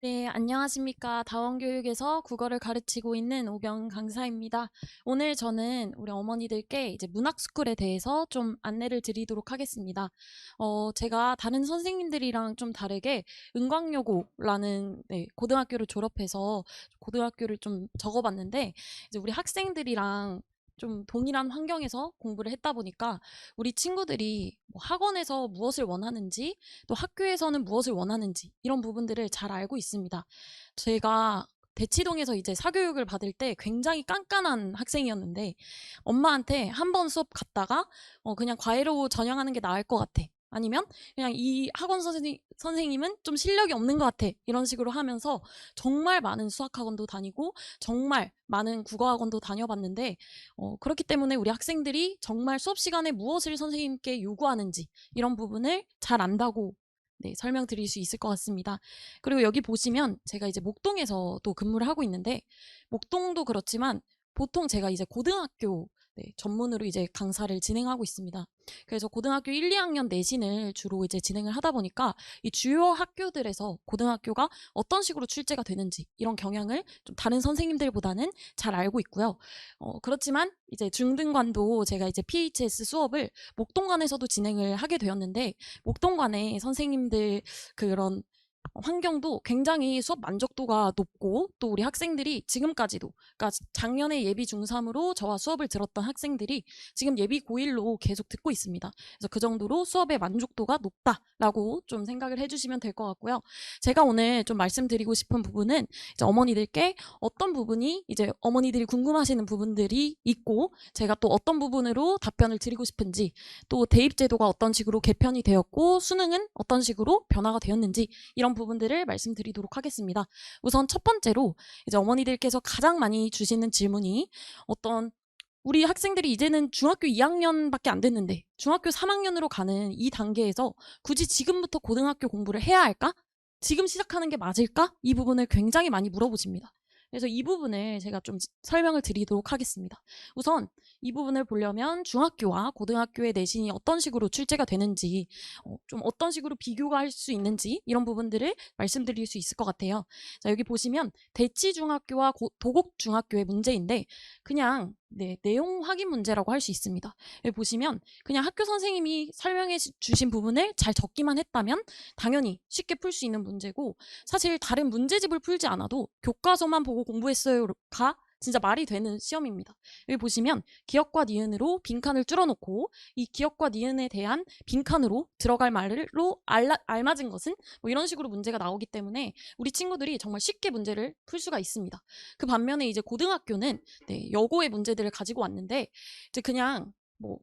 네, 안녕하십니까. 다원교육에서 국어를 가르치고 있는 오경 강사입니다. 오늘 저는 우리 어머니들께 이제 문학스쿨에 대해서 좀 안내를 드리도록 하겠습니다. 제가 다른 선생님들이랑 좀 다르게 은광여고라는 고등학교를 졸업해서 고등학교를 좀 적어봤는데, 이제 우리 학생들이랑 좀 동일한 환경에서 공부를 했다 보니까 우리 친구들이 뭐 학원에서 무엇을 원하는지 또 학교에서는 무엇을 원하는지 이런 부분들을 잘 알고 있습니다. 제가 대치동에서 이제 사교육을 받을 때 굉장히 깐깐한 학생이었는데 엄마한테 한 번 수업 갔다가 그냥 과외로 전향하는 게 나을 것 같아. 아니면 그냥 이 학원 선생님은 좀 실력이 없는 것 같아. 이런 식으로 하면서 정말 많은 수학학원도 다니고 정말 많은 국어학원도 다녀봤는데 그렇기 때문에 우리 학생들이 정말 수업 시간에 무엇을 선생님께 요구하는지 이런 부분을 잘 안다고 설명드릴 수 있을 것 같습니다. 그리고 여기 보시면 제가 이제 목동에서 또 근무를 하고 있는데 목동도 그렇지만 보통 제가 이제 고등학교 전문으로 이제 강사를 진행하고 있습니다. 그래서 고등학교 1, 2학년 내신을 주로 이제 진행을 하다 보니까 이 주요 학교들에서 고등학교가 어떤 식으로 출제가 되는지 이런 경향을 좀 다른 선생님들보다는 잘 알고 있고요. 그렇지만 이제 중등관도 제가 이제 PHS 수업을 목동관에서도 진행을 하게 되었는데 목동관의 선생님들 그런 환경도 굉장히 수업 만족도가 높고 또 우리 학생들이 지금까지도 그러니까 작년에 예비 중3으로 저와 수업을 들었던 학생들이 지금 예비 고1로 계속 듣고 있습니다. 그래서 그 정도로 수업의 만족도가 높다라고 좀 생각을 해주시면 될 것 같고요. 제가 오늘 좀 말씀드리고 싶은 부분은 이제 어머니들께 어떤 부분이 이제 어머니들이 궁금하시는 부분들이 있고 제가 또 어떤 부분으로 답변을 드리고 싶은지 또 대입제도가 어떤 식으로 개편이 되었고 수능은 어떤 식으로 변화가 되었는지 이런 부분들을 말씀드리도록 하겠습니다. 우선 첫 번째로 이제 어머니들께서 가장 많이 주시는 질문이 어떤 우리 학생들이 이제는 중학교 2학년밖에 안 됐는데 중학교 3학년으로 가는 이 단계에서 굳이 지금부터 고등학교 공부를 해야 할까? 지금 시작하는 게 맞을까? 이 부분을 굉장히 많이 물어보십니다. 그래서 이 부분을 제가 좀 설명을 드리도록 하겠습니다. 우선 이 부분을 보려면 중학교와 고등학교의 내신이 어떤 식으로 출제가 되는지 좀 어떤 식으로 비교가 할 수 있는지 이런 부분들을 말씀드릴 수 있을 것 같아요. 자, 여기 보시면 대치중학교와 도곡중학교의 문제인데 그냥 내용 확인 문제라고 할 수 있습니다. 여기 보시면 그냥 학교 선생님이 설명해 주신 부분을 잘 적기만 했다면 당연히 쉽게 풀 수 있는 문제고 사실 다른 문제집을 풀지 않아도 교과서만 보고 공부했어요가 진짜 말이 되는 시험입니다. 여기 보시면 기역과 니은으로 빈칸을 뚫어놓고 이 기역과 니은에 대한 빈칸으로 들어갈 말로 알맞은 것은 뭐 이런 식으로 문제가 나오기 때문에 우리 친구들이 정말 쉽게 문제를 풀 수가 있습니다. 그 반면에 이제 고등학교는 여고의 문제들을 가지고 왔는데 이제 그냥 뭐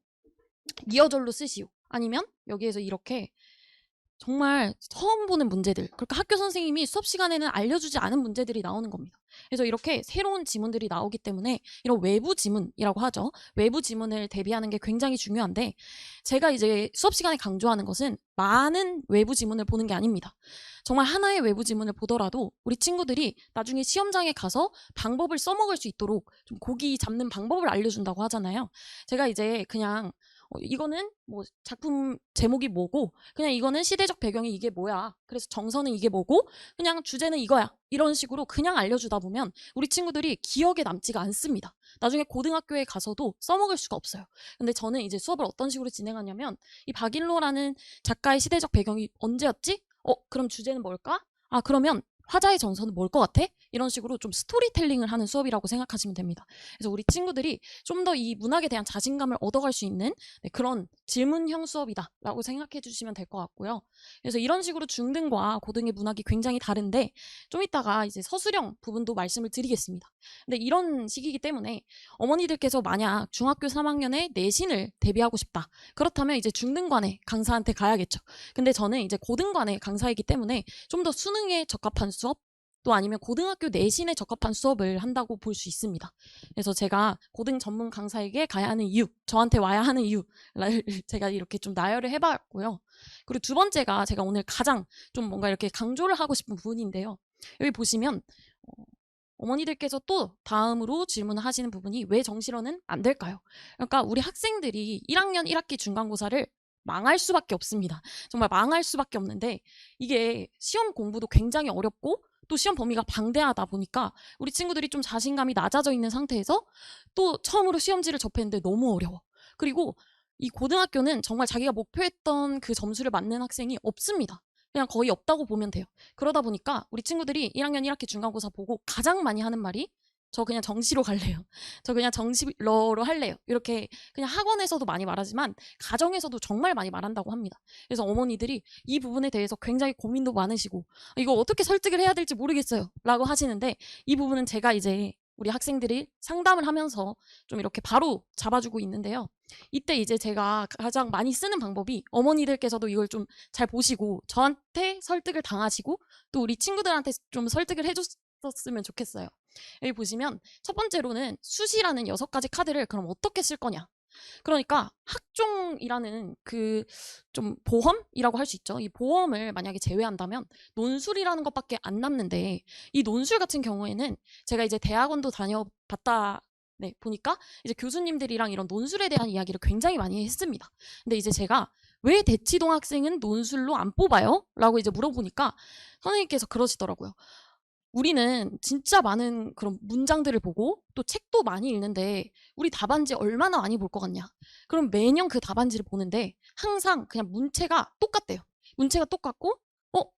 이어절로 쓰시오 아니면 여기에서 이렇게 정말 처음 보는 문제들 그러니까 학교 선생님이 수업 시간에는 알려주지 않은 문제들이 나오는 겁니다. 그래서 이렇게 새로운 지문들이 나오기 때문에 이런 외부 지문이라고 하죠. 외부 지문을 대비하는 게 굉장히 중요한데 제가 이제 수업 시간에 강조하는 것은 많은 외부 지문을 보는 게 아닙니다. 정말 하나의 외부 지문을 보더라도 우리 친구들이 나중에 시험장에 가서 방법을 써먹을 수 있도록 좀 고기 잡는 방법을 알려준다고 하잖아요. 제가 이제 그냥 이거는 뭐 작품 제목이 뭐고 그냥 이거는 시대적 배경이 이게 뭐야 그래서 정서는 이게 뭐고 그냥 주제는 이거야 이런 식으로 그냥 알려주다 보면 우리 친구들이 기억에 남지가 않습니다. 나중에 고등학교에 가서도 써먹을 수가 없어요. 근데 저는 이제 수업을 어떤 식으로 진행하냐면 이 박일로라는 작가의 시대적 배경이 언제였지? 그럼 주제는 뭘까? 그러면 화자의 정서는 뭘 것 같아? 이런 식으로 좀 스토리텔링을 하는 수업이라고 생각하시면 됩니다. 그래서 우리 친구들이 좀 더 이 문학에 대한 자신감을 얻어갈 수 있는 그런 질문형 수업이다라고 생각해 주시면 될 것 같고요. 그래서 이런 식으로 중등과 고등의 문학이 굉장히 다른데 좀 이따가 이제 서술형 부분도 말씀을 드리겠습니다. 근데 이런 시기이기 때문에 어머니들께서 만약 중학교 3학년에 내신을 대비하고 싶다. 그렇다면 이제 중등관의 강사한테 가야겠죠. 근데 저는 이제 고등관의 강사이기 때문에 좀 더 수능에 적합한 수업 또 아니면 고등학교 내신에 적합한 수업을 한다고 볼 수 있습니다. 그래서 제가 고등 전문 강사에게 가야 하는 이유, 저한테 와야 하는 이유를 제가 이렇게 좀 나열을 해봤고요. 그리고 두 번째가 제가 오늘 가장 좀 뭔가 이렇게 강조를 하고 싶은 부분인데요. 여기 보시면 어머니들께서 또 다음으로 질문을 하시는 부분이 왜 정시로는 안 될까요? 그러니까 우리 학생들이 1학년 1학기 중간고사를 망할 수밖에 없습니다. 정말 망할 수밖에 없는데 이게 시험 공부도 굉장히 어렵고 또 시험 범위가 방대하다 보니까 우리 친구들이 좀 자신감이 낮아져 있는 상태에서 또 처음으로 시험지를 접했는데 너무 어려워. 그리고 이 고등학교는 정말 자기가 목표했던 그 점수를 맞는 학생이 없습니다. 그냥 거의 없다고 보면 돼요. 그러다 보니까 우리 친구들이 1학년 1학기 중간고사 보고 가장 많이 하는 말이 저 그냥 정시로 갈래요. 저 그냥 정시러로 할래요. 이렇게 그냥 학원에서도 많이 말하지만 가정에서도 정말 많이 말한다고 합니다. 그래서 어머니들이 이 부분에 대해서 굉장히 고민도 많으시고 이거 어떻게 설득을 해야 될지 모르겠어요 라고 하시는데, 이 부분은 제가 이제 우리 학생들이 상담을 하면서 좀 이렇게 바로 잡아주고 있는데요. 이때 이제 제가 가장 많이 쓰는 방법이, 어머니들께서도 이걸 좀 잘 보시고 저한테 설득을 당하시고 또 우리 친구들한테 좀 설득을 해줬으면 좋겠어요. 여기 보시면 첫 번째로는 수시라는 6가지 카드를 그럼 어떻게 쓸 거냐. 그러니까 학종이라는 그 좀 보험이라고 할 수 있죠. 이 보험을 만약에 제외한다면 논술이라는 것밖에 안 남는데, 이 논술 같은 경우에는 제가 이제 대학원도 다녀봤다 네, 보니까 이제 교수님들이랑 이런 논술에 대한 이야기를 굉장히 많이 했습니다. 근데 이제 제가 왜 대치동 학생은 논술로 안 뽑아요? 라고 이제 물어보니까 선생님께서 그러시더라고요. 우리는 진짜 많은 그런 문장들을 보고 또 책도 많이 읽는데 우리 답안지 얼마나 많이 볼 것 같냐. 그럼 매년 그 답안지를 보는데 항상 그냥 문체가 똑같대요. 문체가 똑같고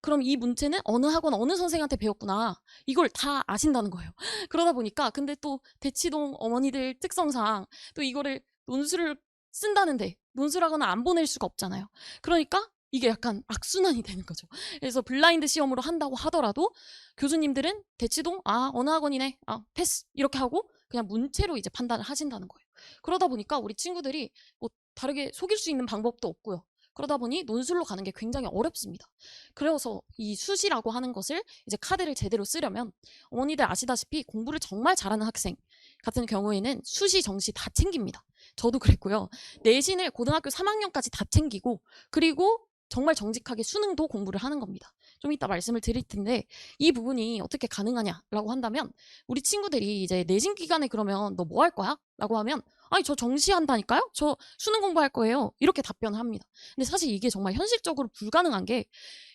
그럼 이 문체는 어느 학원 어느 선생한테 배웠구나. 이걸 다 아신다는 거예요. 그러다 보니까 근데 또 대치동 어머니들 특성상 또 이거를 논술을 쓴다는데 논술학원을 안 보낼 수가 없잖아요. 그러니까 이게 약간 악순환이 되는 거죠. 그래서 블라인드 시험으로 한다고 하더라도 교수님들은 대치동 어느 학원이네 패스 이렇게 하고 그냥 문체로 이제 판단을 하신다는 거예요. 그러다 보니까 우리 친구들이 뭐 다르게 속일 수 있는 방법도 없고요. 그러다 보니 논술로 가는 게 굉장히 어렵습니다. 그래서 이 수시라고 하는 것을 이제 카드를 제대로 쓰려면, 어머니들 아시다시피 공부를 정말 잘하는 학생 같은 경우에는 수시 정시 다 챙깁니다. 저도 그랬고요. 내신을 고등학교 3학년까지 다 챙기고, 그리고 정말 정직하게 수능도 공부를 하는 겁니다. 좀 이따 말씀을 드릴 텐데, 이 부분이 어떻게 가능하냐라고 한다면, 우리 친구들이 이제 내신 기간에 그러면 너 뭐 할 거야? 라고 하면 아니 저 정시한다니까요? 저 수능 공부할 거예요. 이렇게 답변을 합니다. 근데 사실 이게 정말 현실적으로 불가능한 게,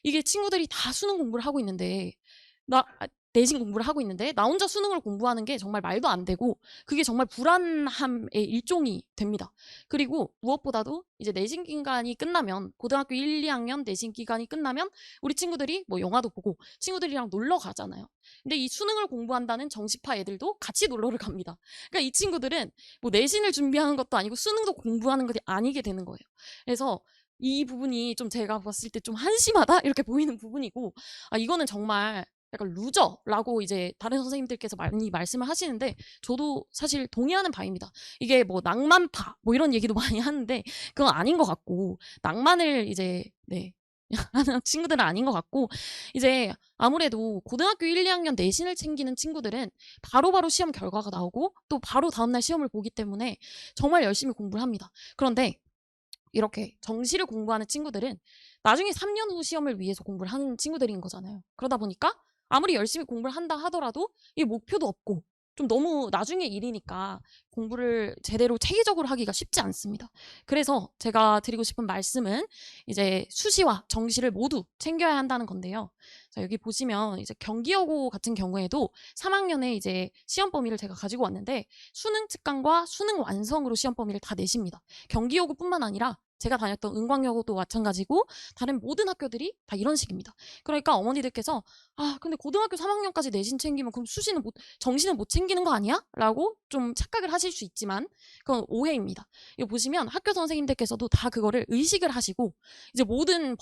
이게 친구들이 다 수능 공부를 하고 있는데 내신 공부를 하고 있는데 나 혼자 수능을 공부하는 게 정말 말도 안 되고, 그게 정말 불안함의 일종이 됩니다. 그리고 무엇보다도 이제 내신 기간이 끝나면, 고등학교 1, 2학년 내신 기간이 끝나면 우리 친구들이 뭐 영화도 보고 친구들이랑 놀러 가잖아요. 근데 이 수능을 공부한다는 정시파 애들도 같이 놀러를 갑니다. 그러니까 이 친구들은 뭐 내신을 준비하는 것도 아니고 수능도 공부하는 것이 아니게 되는 거예요. 그래서 이 부분이 좀 제가 봤을 때 좀 한심하다 이렇게 보이는 부분이고, 이거는 정말 약간 루저라고 이제 다른 선생님들께서 많이 말씀을 하시는데 저도 사실 동의하는 바입니다. 이게 뭐 낭만파 뭐 이런 얘기도 많이 하는데 그건 아닌 것 같고, 낭만을 이제 하는 친구들은 아닌 것 같고, 이제 아무래도 고등학교 1, 2학년 내신을 챙기는 친구들은 바로바로 시험 결과가 나오고 또 바로 다음날 시험을 보기 때문에 정말 열심히 공부를 합니다. 그런데 이렇게 정시를 공부하는 친구들은 나중에 3년 후 시험을 위해서 공부를 하는 친구들인 거잖아요. 그러다 보니까 아무리 열심히 공부를 한다 하더라도 이 목표도 없고 좀 너무 나중에 일이니까 공부를 제대로 체계적으로 하기가 쉽지 않습니다. 그래서 제가 드리고 싶은 말씀은 이제 수시와 정시를 모두 챙겨야 한다는 건데요. 자, 여기 보시면 이제 경기여고 같은 경우에도 3학년에 이제 시험 범위를 제가 가지고 왔는데 수능 특강과 수능 완성으로 시험 범위를 다 내십니다. 경기여고뿐만 아니라 제가 다녔던 은광여고도 마찬가지고 다른 모든 학교들이 다 이런 식입니다. 그러니까 어머니들께서 근데 고등학교 3학년까지 내신 챙기면 그럼 정시는 못 챙기는 거 아니야? 라고 좀 착각을 하실 수 있지만 그건 오해입니다. 이거 보시면 학교 선생님들께서도 다 그거를 의식을 하시고 이제 모든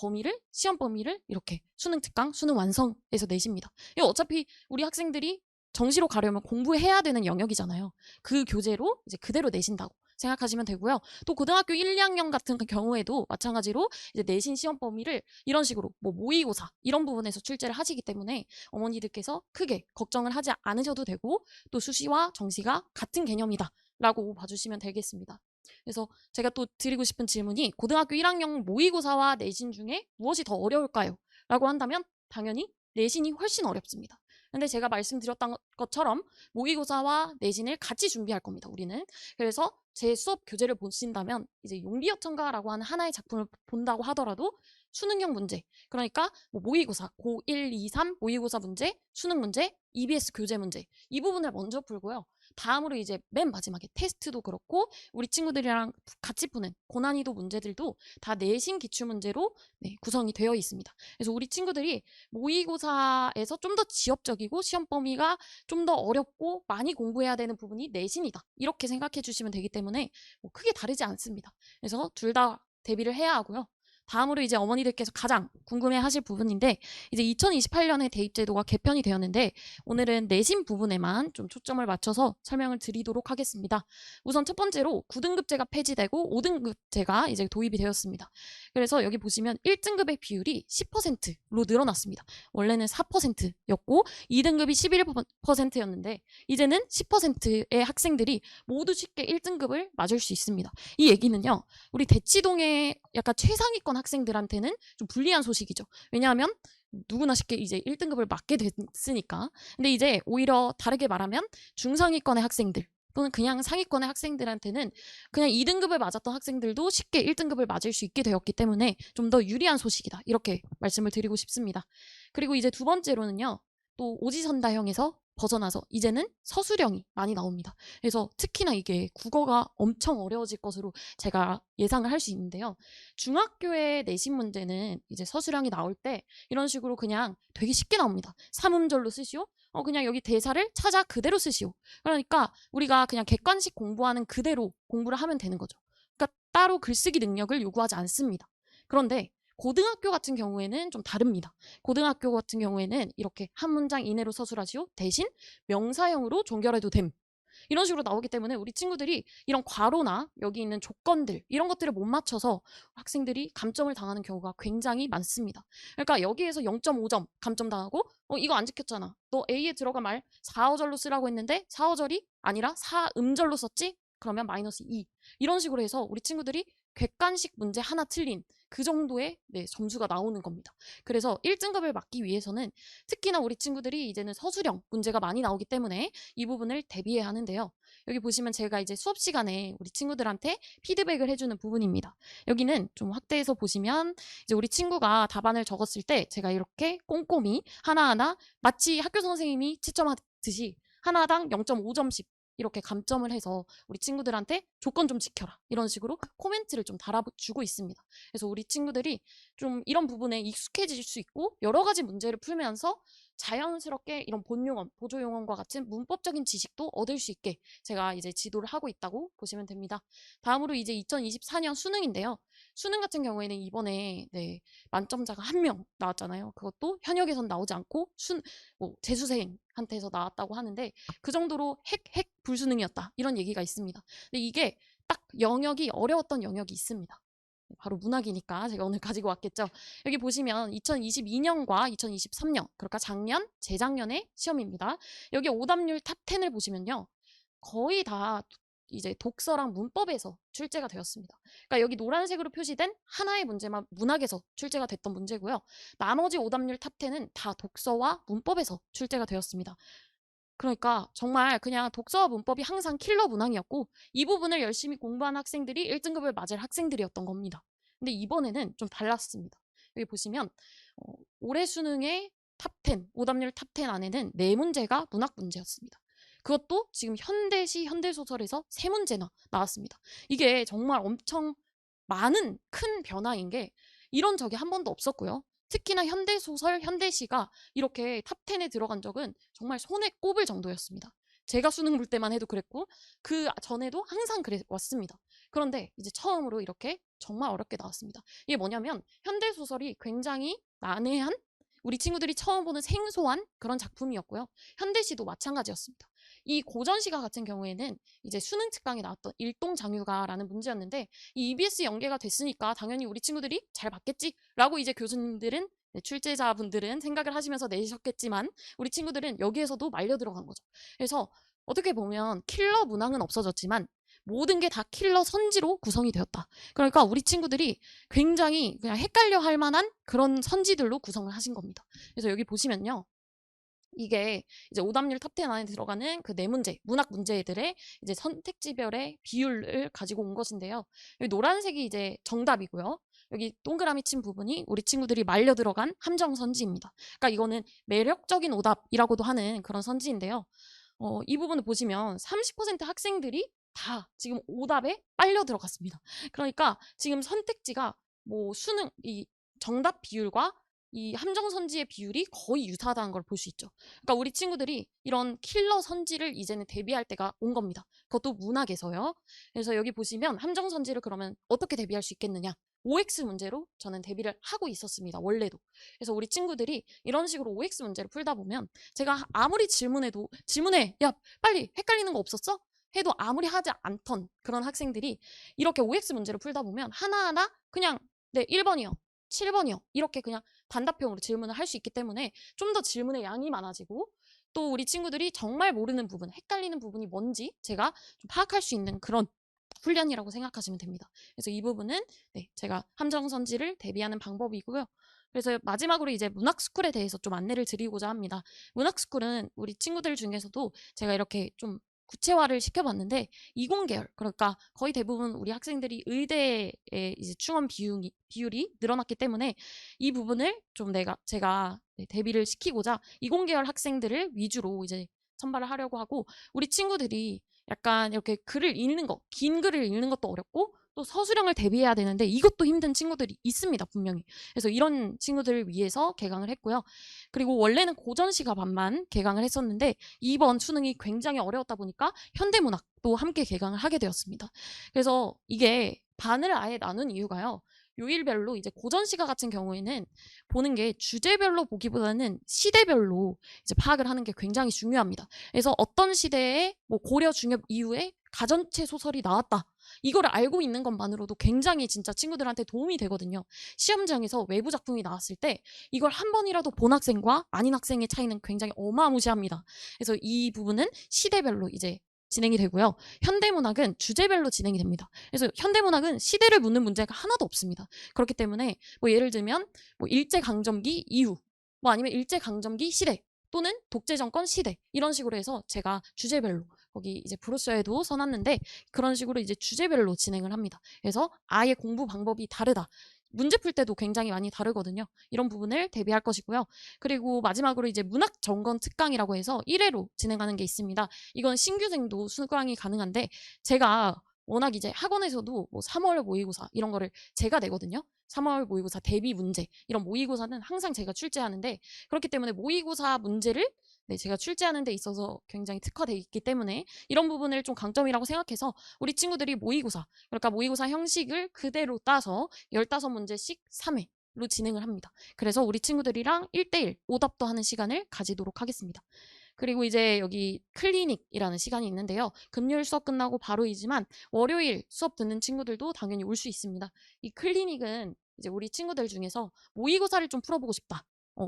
시험 범위를 이렇게 수능 특강, 수능 완성에서 내십니다. 이거 어차피 우리 학생들이 정시로 가려면 공부해야 되는 영역이잖아요. 그 교재로 이제 그대로 내신다고 생각하시면 되고요. 또 고등학교 1, 2학년 같은 경우에도 마찬가지로 이제 내신 시험 범위를 이런 식으로 뭐 모의고사 이런 부분에서 출제를 하시기 때문에 어머니들께서 크게 걱정을 하지 않으셔도 되고, 또 수시와 정시가 같은 개념이다 라고 봐주시면 되겠습니다. 그래서 제가 또 드리고 싶은 질문이, 고등학교 1학년 모의고사와 내신 중에 무엇이 더 어려울까요? 라고 한다면 당연히 내신이 훨씬 어렵습니다. 근데 제가 말씀드렸던 것처럼 모의고사와 내신을 같이 준비할 겁니다, 우리는. 그래서 제 수업 교재를 보신다면 이제 용비어천가라고 하는 하나의 작품을 본다고 하더라도 수능형 문제. 그러니까 뭐 모의고사, 고1, 2, 3 모의고사 문제, 수능 문제, EBS 교재 문제. 이 부분을 먼저 풀고요. 다음으로 이제 맨 마지막에 테스트도 그렇고 우리 친구들이랑 같이 푸는 고난이도 문제들도 다 내신 기출문제로 구성이 되어 있습니다. 그래서 우리 친구들이 모의고사에서 좀 더 지엽적이고 시험 범위가 좀 더 어렵고 많이 공부해야 되는 부분이 내신이다. 이렇게 생각해 주시면 되기 때문에 뭐 크게 다르지 않습니다. 그래서 둘 다 대비를 해야 하고요. 다음으로 이제 어머니들께서 가장 궁금해 하실 부분인데 이제 2028년에 대입제도가 개편이 되었는데 오늘은 내신 부분에만 좀 초점을 맞춰서 설명을 드리도록 하겠습니다. 우선 첫 번째로 9등급제가 폐지되고 5등급제가 이제 도입이 되었습니다. 그래서 여기 보시면 1등급의 비율이 10%로 늘어났습니다. 원래는 4%였고 2등급이 11%였는데 이제는 10%의 학생들이 모두 쉽게 1등급을 맞을 수 있습니다. 이 얘기는요. 우리 대치동의 약간 최상위권 학생들한테는 좀 불리한 소식이죠. 왜냐하면 누구나 쉽게 이제 1등급을 맞게 됐으니까. 근데 이제 오히려 다르게 말하면 중상위권의 학생들 또는 그냥 상위권의 학생들한테는 그냥 2등급을 맞았던 학생들도 쉽게 1등급을 맞을 수 있게 되었기 때문에 좀 더 유리한 소식이다. 이렇게 말씀을 드리고 싶습니다. 그리고 이제 두 번째로는요. 또 오지선다형에서 벗어나서 이제는 서술형이 많이 나옵니다. 그래서 특히나 이게 국어가 엄청 어려워질 것으로 제가 예상을 할 수 있는데요. 중학교의 내신 문제는 이제 서술형이 나올 때 이런 식으로 그냥 되게 쉽게 나옵니다. 삼음절로 쓰시오. 그냥 여기 대사를 찾아 그대로 쓰시오. 그러니까 우리가 그냥 객관식 공부하는 그대로 공부를 하면 되는 거죠. 그러니까 따로 글쓰기 능력을 요구하지 않습니다. 그런데 고등학교 같은 경우에는 좀 다릅니다. 고등학교 같은 경우에는 이렇게 한 문장 이내로 서술하시오. 대신 명사형으로 종결해도 됨. 이런 식으로 나오기 때문에 우리 친구들이 이런 괄호나 여기 있는 조건들 이런 것들을 못 맞춰서 학생들이 감점을 당하는 경우가 굉장히 많습니다. 그러니까 여기에서 0.5점 감점 당하고 이거 안 지켰잖아. 너 A에 들어가 말 4어절로 쓰라고 했는데 4어절이 아니라 4음절로 썼지? 그러면 마이너스 2. 이런 식으로 해서 우리 친구들이 객관식 문제 하나 틀린 그 정도의 점수가 나오는 겁니다. 그래서 1등급을 맞기 위해서는 특히나 우리 친구들이 이제는 서술형 문제가 많이 나오기 때문에 이 부분을 대비해야 하는데요. 여기 보시면 제가 이제 수업 시간에 우리 친구들한테 피드백을 해주는 부분입니다. 여기는 좀 확대해서 보시면 이제 우리 친구가 답안을 적었을 때 제가 이렇게 꼼꼼히 하나하나 마치 학교 선생님이 채점하듯이 하나당 0.5점씩 이렇게 감점을 해서 우리 친구들한테 조건 좀 지켜라 이런 식으로 코멘트를 좀 달아주고 있습니다. 그래서 우리 친구들이 좀 이런 부분에 익숙해질 수 있고 여러 가지 문제를 풀면서 자연스럽게 이런 본용어, 보조용어과 같은 문법적인 지식도 얻을 수 있게 제가 이제 지도를 하고 있다고 보시면 됩니다. 다음으로 이제 2024년 수능인데요. 수능 같은 경우에는 이번에 만점자가 1명 나왔잖아요. 그것도 현역에선 나오지 않고 재수생한테서 나왔다고 하는데 그 정도로 핵 불수능이었다. 이런 얘기가 있습니다. 근데 이게 딱 영역이 어려웠던 영역이 있습니다. 바로 문학이니까 제가 오늘 가지고 왔겠죠. 여기 보시면 2022년과 2023년, 그러니까 작년, 재작년의 시험입니다. 여기 오답률 탑 10을 보시면요. 거의 다 이제 독서랑 문법에서 출제가 되었습니다. 그러니까 여기 노란색으로 표시된 하나의 문제만 문학에서 출제가 됐던 문제고요. 나머지 오답률 탑 10은 다 독서와 문법에서 출제가 되었습니다. 그러니까 정말 그냥 독서와 문법이 항상 킬러 문항이었고 이 부분을 열심히 공부한 학생들이 1등급을 맞을 학생들이었던 겁니다. 근데 이번에는 좀 달랐습니다. 여기 보시면 올해 수능의 탑 10, 오답률 탑 10 안에는 4문제가 문학 문제였습니다. 그것도 지금 현대시, 현대소설에서 3문제나 나왔습니다. 이게 정말 엄청 많은 큰 변화인 게 이런 적이 한 번도 없었고요. 특히나 현대소설, 현대시가 이렇게 탑 10에 들어간 적은 정말 손에 꼽을 정도였습니다. 제가 수능 볼 때만 해도 그랬고 그 전에도 항상 그래왔습니다. 그런데 이제 처음으로 이렇게 정말 어렵게 나왔습니다. 이게 뭐냐면 현대소설이 굉장히 난해한 우리 친구들이 처음 보는 생소한 그런 작품이었고요. 현대시도 마찬가지였습니다. 이 고전시가 같은 경우에는 이제 수능 특강에 나왔던 일동장유가라는 문제였는데 이 EBS 연계가 됐으니까 당연히 우리 친구들이 잘 봤겠지라고 이제 교수님들은 출제자분들은 생각을 하시면서 내셨겠지만 우리 친구들은 여기에서도 말려 들어간 거죠. 그래서 어떻게 보면 킬러 문항은 없어졌지만 모든 게 다 킬러 선지로 구성이 되었다. 그러니까 우리 친구들이 굉장히 그냥 헷갈려 할 만한 그런 선지들로 구성을 하신 겁니다. 그래서 여기 보시면요. 이게 이제 오답률 탑 10 안에 들어가는 그 4문제, 문학 문제들의 이제 선택지별의 비율을 가지고 온 것인데요. 여기 노란색이 이제 정답이고요. 여기 동그라미 친 부분이 우리 친구들이 말려 들어간 함정 선지입니다. 그러니까 이거는 매력적인 오답이라고도 하는 그런 선지인데요. 이 부분을 보시면 30% 학생들이 다 지금 오답에 빨려 들어갔습니다. 그러니까 지금 선택지가 뭐 수능, 이 정답 비율과 이 함정 선지의 비율이 거의 유사하다는 걸 볼 수 있죠. 그러니까 우리 친구들이 이런 킬러 선지를 이제는 대비할 때가 온 겁니다. 그것도 문학에서요. 그래서 여기 보시면 함정 선지를 그러면 어떻게 대비할 수 있겠느냐? OX 문제로 저는 대비를 하고 있었습니다. 원래도. 그래서 우리 친구들이 이런 식으로 OX 문제를 풀다 보면 제가 아무리 질문해도 질문해, 야 빨리 헷갈리는 거 없었어? 해도 아무리 하지 않던 그런 학생들이 이렇게 OX 문제를 풀다 보면 하나하나 그냥 네 1번이요, 7번이요 이렇게 그냥 단답형으로 질문을 할 수 있기 때문에 좀 더 질문의 양이 많아지고 또 우리 친구들이 정말 모르는 부분, 헷갈리는 부분이 뭔지 제가 좀 파악할 수 있는 그런 훈련이라고 생각하시면 됩니다. 그래서 이 부분은 네, 제가 함정선지를 대비하는 방법이고요. 그래서 마지막으로 이제 문학스쿨에 대해서 좀 안내를 드리고자 합니다. 문학스쿨은 우리 친구들 중에서도 제가 이렇게 좀 구체화를 시켜봤는데 이공계열 그러니까 거의 대부분 우리 학생들이 의대에 이제 충원 비율이 늘어났기 때문에 이 부분을 좀 제가 네, 대비를 시키고자 이공계열 학생들을 위주로 이제 선발을 하려고 하고 우리 친구들이 약간 이렇게 글을 읽는 거, 긴 글을 읽는 것도 어렵고 또 서술형을 대비해야 되는데 이것도 힘든 친구들이 있습니다, 분명히. 그래서 이런 친구들을 위해서 개강을 했고요. 그리고 원래는 고전시가 반만 개강을 했었는데 이번 수능이 굉장히 어려웠다 보니까 현대문학도 함께 개강을 하게 되었습니다. 그래서 이게 반을 아예 나눈 이유가요. 요일별로 이제 고전시가 같은 경우에는 보는 게 주제별로 보기보다는 시대별로 이제 파악을 하는 게 굉장히 중요합니다. 그래서 어떤 시대에 뭐 고려 중엽 이후에 가전체 소설이 나왔다. 이거를 알고 있는 것만으로도 굉장히 진짜 친구들한테 도움이 되거든요. 시험장에서 외부 작품이 나왔을 때 이걸 한 번이라도 본 학생과 아닌 학생의 차이는 굉장히 어마무시합니다. 그래서 이 부분은 시대별로 이제 진행이 되고요. 현대문학은 주제별로 진행이 됩니다. 그래서 현대문학은 시대를 묻는 문제가 하나도 없습니다. 그렇기 때문에 뭐 예를 들면 뭐 일제강점기 이후 뭐 아니면 일제강점기 시대 또는 독재정권 시대 이런 식으로 해서 제가 주제별로 거기 이제 브로셔에도 써놨는데 그런 식으로 이제 주제별로 진행을 합니다. 그래서 아예 공부 방법이 다르다. 문제 풀 때도 굉장히 많이 다르거든요. 이런 부분을 대비할 것이고요. 그리고 마지막으로 이제 문학 점검 특강이라고 해서 1회로 진행하는 게 있습니다. 이건 신규생도 수강이 가능한데 제가 워낙 이제 학원에서도 뭐 3월 모의고사 이런 거를 제가 내거든요. 3월 모의고사 대비 문제 이런 모의고사는 항상 제가 출제하는데 그렇기 때문에 모의고사 문제를 네, 제가 출제하는 데 있어서 굉장히 특화되어 있기 때문에 이런 부분을 좀 강점이라고 생각해서 우리 친구들이 모의고사 그러니까 모의고사 형식을 그대로 따서 15문제씩 3회로 진행을 합니다. 그래서 우리 친구들이랑 1대1 오답도 하는 시간을 가지도록 하겠습니다. 그리고 이제 여기 클리닉이라는 시간이 있는데요. 금요일 수업 끝나고 바로이지만 월요일 수업 듣는 친구들도 당연히 올 수 있습니다. 이 클리닉은 이제 우리 친구들 중에서 모의고사를 좀 풀어보고 싶다.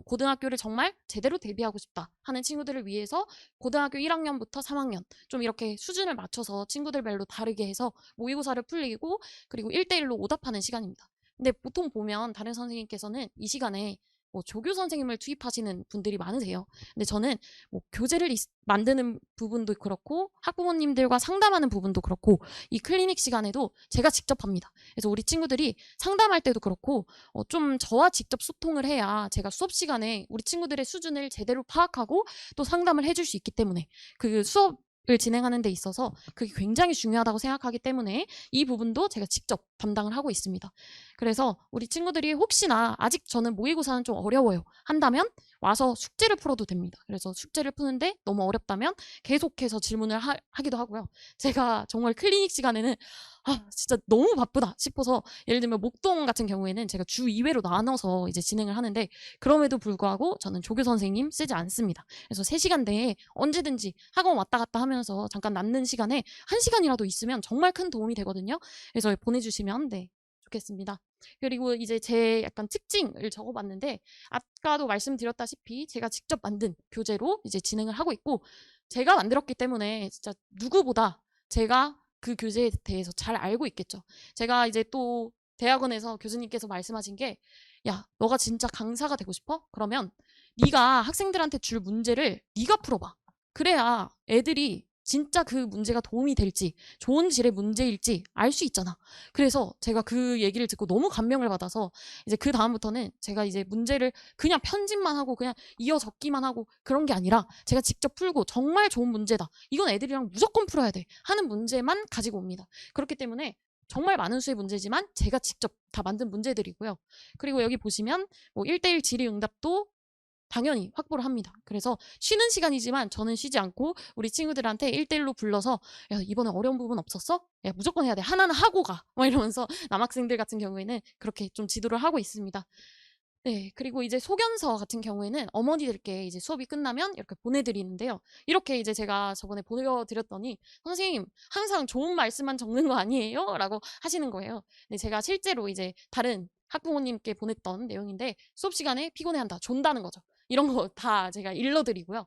고등학교를 정말 제대로 대비하고 싶다 하는 친구들을 위해서 고등학교 1학년부터 3학년 좀 이렇게 수준을 맞춰서 친구들별로 다르게 해서 모의고사를 풀리고 그리고 1대1로 오답하는 시간입니다. 근데 보통 보면 다른 선생님께서는 이 시간에 뭐 조교 선생님을 투입하시는 분들이 많으세요. 근데 저는 뭐 교재를 만드는 부분도 그렇고 학부모님들과 상담하는 부분도 그렇고 이 클리닉 시간에도 제가 직접 합니다. 그래서 우리 친구들이 상담할 때도 그렇고 좀 저와 직접 소통을 해야 제가 수업 시간에 우리 친구들의 수준을 제대로 파악하고 또 상담을 해줄 수 있기 때문에 그 수업을 진행하는 데 있어서 그게 굉장히 중요하다고 생각하기 때문에 이 부분도 제가 직접 담당을 하고 있습니다. 그래서 우리 친구들이 혹시나 아직 저는 모의고사는 좀 어려워요 한다면 와서 숙제를 풀어도 됩니다. 그래서 숙제를 푸는데 너무 어렵다면 계속해서 질문을 하기도 하고요. 제가 정말 클리닉 시간에는 진짜 너무 바쁘다 싶어서 예를 들면 목동 같은 경우에는 제가 주 2회로 나눠서 이제 진행을 하는데 그럼에도 불구하고 저는 조교 선생님 쓰지 않습니다. 그래서 3시간 내에 언제든지 학원 왔다 갔다 하면서 잠깐 남는 시간에 1시간이라도 있으면 정말 큰 도움이 되거든요. 그래서 보내주시면 네, 좋겠습니다. 그리고 이제 제 약간 특징을 적어봤는데 아까도 말씀드렸다시피 제가 직접 만든 교재로 이제 진행을 하고 있고 제가 만들었기 때문에 진짜 누구보다 제가 그 교재에 대해서 잘 알고 있겠죠. 제가 이제 또 대학원에서 교수님께서 말씀하신 게 야, 너가 진짜 강사가 되고 싶어? 그러면 네가 학생들한테 줄 문제를 네가 풀어봐. 그래야 애들이 진짜 그 문제가 도움이 될지, 좋은 질의 문제일지 알 수 있잖아. 그래서 제가 그 얘기를 듣고 너무 감명을 받아서 이제 그 다음부터는 제가 이제 문제를 그냥 편집만 하고 그냥 이어 적기만 하고 그런 게 아니라 제가 직접 풀고 정말 좋은 문제다, 이건 애들이랑 무조건 풀어야 돼 하는 문제만 가지고 옵니다. 그렇기 때문에 정말 많은 수의 문제지만 제가 직접 다 만든 문제들이고요. 그리고 여기 보시면 뭐 1대1 질의응답도 당연히 확보를 합니다. 그래서 쉬는 시간이지만 저는 쉬지 않고 우리 친구들한테 1대1로 불러서 야, 이번에 어려운 부분 없었어? 야, 무조건 해야 돼. 하나는 하고 가. 막 이러면서 남학생들 같은 경우에는 그렇게 좀 지도를 하고 있습니다. 네, 그리고 이제 소견서 같은 경우에는 어머니들께 이제 수업이 끝나면 이렇게 보내드리는데요. 이렇게 이제 제가 저번에 보내드렸더니 선생님 항상 좋은 말씀만 적는 거 아니에요? 라고 하시는 거예요. 근데 제가 실제로 이제 다른 학부모님께 보냈던 내용인데 수업 시간에 피곤해한다, 존다는 거죠. 이런 거 다 제가 일러드리고요.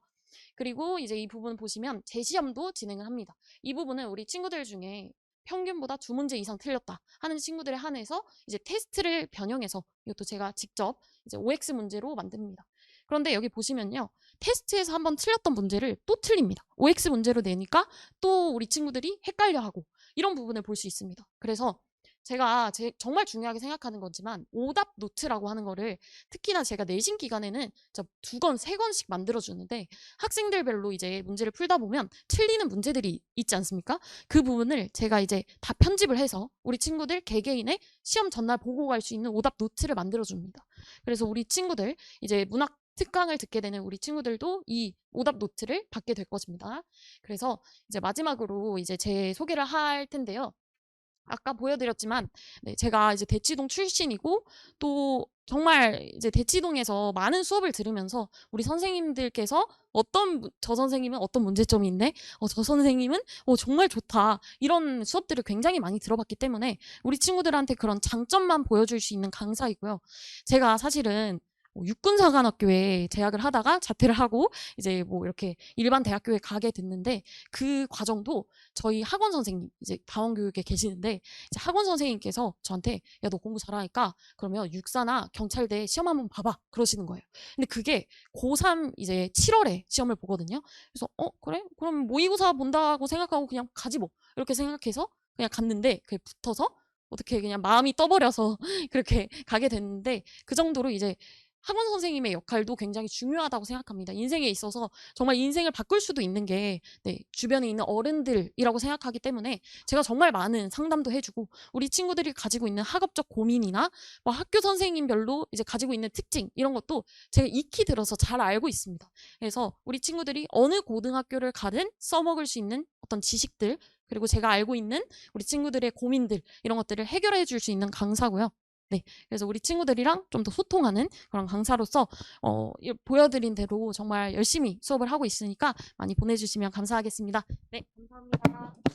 그리고 이제 이 부분 보시면 재시험도 진행을 합니다. 이 부분은 우리 친구들 중에 평균보다 2문제 이상 틀렸다 하는 친구들에 한해서 이제 테스트를 변형해서 이것도 제가 직접 이제 OX 문제로 만듭니다. 그런데 여기 보시면요, 테스트에서 한번 틀렸던 문제를 또 틀립니다. OX 문제로 내니까 또 우리 친구들이 헷갈려하고 이런 부분을 볼 수 있습니다. 그래서 제가 정말 중요하게 생각하는 거지만 오답 노트라고 하는 거를 특히나 제가 내신 기간에는 2권, 3권씩 만들어주는데 학생들별로 이제 문제를 풀다 보면 틀리는 문제들이 있지 않습니까? 그 부분을 제가 이제 다 편집을 해서 우리 친구들 개개인의 시험 전날 보고 갈 수 있는 오답 노트를 만들어줍니다. 그래서 우리 친구들 이제 문학 특강을 듣게 되는 우리 친구들도 이 오답 노트를 받게 될 것입니다. 그래서 이제 마지막으로 이제 제 소개를 할 텐데요. 아까 보여드렸지만 네, 제가 이제 대치동 출신이고 또 정말 이제 대치동에서 많은 수업을 들으면서 우리 선생님들께서 저 선생님은 어떤 문제점이 있네, 저 선생님은 정말 좋다, 이런 수업들을 굉장히 많이 들어봤기 때문에 우리 친구들한테 그런 장점만 보여줄 수 있는 강사이고요. 제가 사실은 육군사관학교에 재학을 하다가 자퇴를 하고 이제 뭐 이렇게 일반 대학교에 가게 됐는데 그 과정도 저희 학원 선생님, 이제 다원교육에 계시는데 이제 학원 선생님께서 저한테 야, 너 공부 잘하니까 그러면 육사나 경찰대 시험 한번 봐봐 그러시는 거예요. 근데 그게 고3 이제 7월에 시험을 보거든요. 그래서 그래? 그럼 모의고사 본다고 생각하고 그냥 가지 뭐, 이렇게 생각해서 그냥 갔는데 그게 붙어서 어떻게 그냥 마음이 떠버려서 그렇게 가게 됐는데 그 정도로 이제 학원 선생님의 역할도 굉장히 중요하다고 생각합니다. 인생에 있어서 정말 인생을 바꿀 수도 있는 게 주변에 있는 어른들이라고 생각하기 때문에 제가 정말 많은 상담도 해주고 우리 친구들이 가지고 있는 학업적 고민이나 뭐 학교 선생님별로 이제 가지고 있는 특징 이런 것도 제가 익히 들어서 잘 알고 있습니다. 그래서 우리 친구들이 어느 고등학교를 가든 써먹을 수 있는 어떤 지식들, 그리고 제가 알고 있는 우리 친구들의 고민들, 이런 것들을 해결해 줄 수 있는 강사고요. 네, 그래서 우리 친구들이랑 좀 더 소통하는 그런 강사로서 보여드린 대로 정말 열심히 수업을 하고 있으니까 많이 보내주시면 감사하겠습니다. 네, 감사합니다.